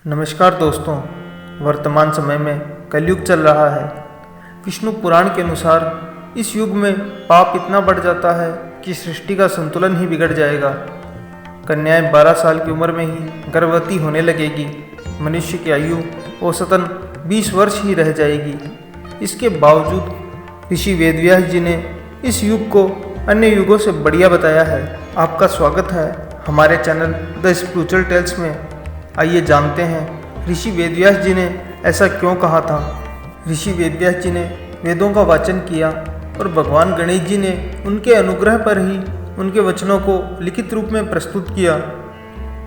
नमस्कार दोस्तों, वर्तमान समय में कलयुग चल रहा है। विष्णु पुराण के अनुसार इस युग में पाप इतना बढ़ जाता है कि सृष्टि का संतुलन ही बिगड़ जाएगा। कन्याएं 12 साल की उम्र में ही गर्भवती होने लगेगी। मनुष्य की आयु औसतन 20 वर्ष ही रह जाएगी। इसके बावजूद ऋषि वेदव्यास जी ने इस युग को अन्य युगों से बढ़िया बताया है। आपका स्वागत है हमारे चैनल द स्पिरिचुअल टेल्स में। आइए जानते हैं ऋषि वेदव्यास जी ने ऐसा क्यों कहा था। ऋषि वेदव्यास जी ने वेदों का वाचन किया और भगवान गणेश जी ने उनके अनुग्रह पर ही उनके वचनों को लिखित रूप में प्रस्तुत किया।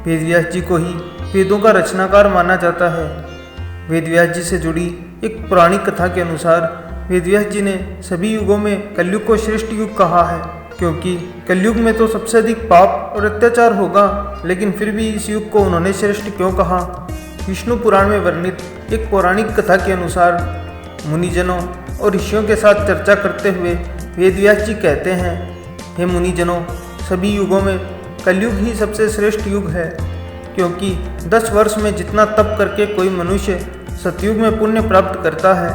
वेदव्यास जी को ही वेदों का रचनाकार माना जाता है। वेदव्यास जी से जुड़ी एक पौराणिक कथा के अनुसार वेदव्यास जी ने सभी युगों में कलयुग को श्रेष्ठ युग कहा है, क्योंकि कलयुग में तो सबसे अधिक पाप और अत्याचार होगा, लेकिन फिर भी इस युग को उन्होंने श्रेष्ठ क्यों कहा। विष्णु पुराण में वर्णित एक पौराणिक कथा के अनुसार मुनिजनों और ऋषियों के साथ चर्चा करते हुए वेदव्यास जी कहते हैं, हे मुनिजनों, सभी युगों में कलयुग ही सबसे श्रेष्ठ युग है, क्योंकि 10 वर्ष में जितना तप करके कोई मनुष्य सतयुग में पुण्य प्राप्त करता है,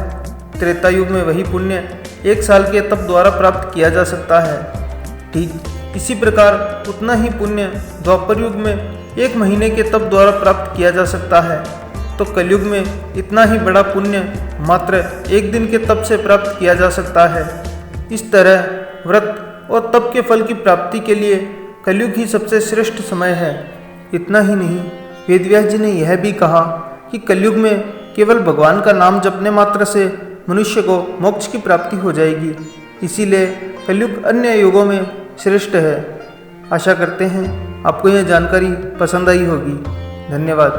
त्रेता युग में वही पुण्य 1 साल के तप द्वारा प्राप्त किया जा सकता है। ठीक इसी प्रकार उतना ही पुण्य द्वापर युग में 1 महीने के तप द्वारा प्राप्त किया जा सकता है। तो कलयुग में इतना ही बड़ा पुण्य मात्र 1 दिन के तप से प्राप्त किया जा सकता है। इस तरह व्रत और तप के फल की प्राप्ति के लिए कलयुग ही सबसे श्रेष्ठ समय है। इतना ही नहीं, वेदव्यास जी ने यह भी कहा कि कलयुग में केवल भगवान का नाम जपने मात्र से मनुष्य को मोक्ष की प्राप्ति हो जाएगी। इसीलिए कलयुग अन्य युगों में श्रेष्ठ है। आशा करते हैं आपको यह जानकारी पसंद आई होगी। धन्यवाद।